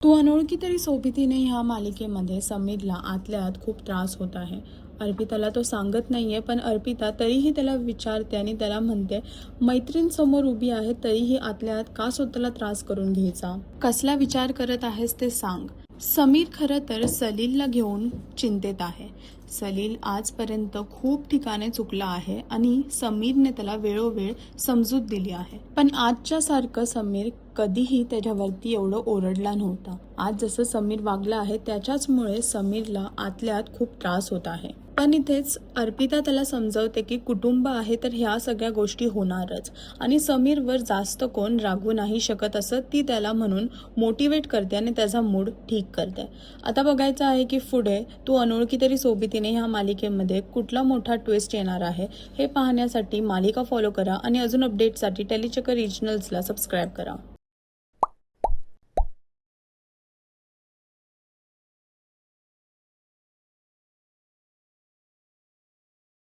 तू अनोळखी तरी सोबतीने ह्या मालिकेमध्ये समीरला आतल्या आत खूप त्रास होत आहे. अर्पिताला तो सांगत नाहीये, पण अर्पिता तरीही त्याला विचारते आणि त्याला म्हणते, मैत्रीणसमोर उभी आहे तरीही आतल्या आत का स्वतःला त्रास करून घ्यायचा? कसला विचार करत आहेस ते सांग. समीर खरं तर सलीलला घेऊन चिंतेत आहे. सलील आजपर्यंत खूप ठिकाणे चुकला आहे आणि समीरने त्याला वेळोवेळ समजूत दिली आहे. पण आजच्या सारखं समीर कधीही त्याच्यावरती एवढं ओरडला नव्हता. आज जसं समीर वागला आहे त्याच्याचमुळे समीरला आतल्या आत खूप त्रास होत आहे. पण इथेच अर्पिता त्याला समजवते की कुटुंब आहे तर ह्या सगळ्या गोष्टी होणारच आणि समीरवर जास्त कोण रागवू नाही शकत असं ती त्याला म्हणून मोटिवेट करते आणि त्याचा मूड ठीक करते. आता बघायचं आहे की पुढे तू अनोळखी तरी सोबतीने ह्या मालिकेमध्ये कुठला मोठा ट्विस्ट येणार आहे हे पाहण्यासाठी मालिका फॉलो करा आणि अजून अपडेटसाठी टेलीचक्र रिजनल्सला सबस्क्राईब करा.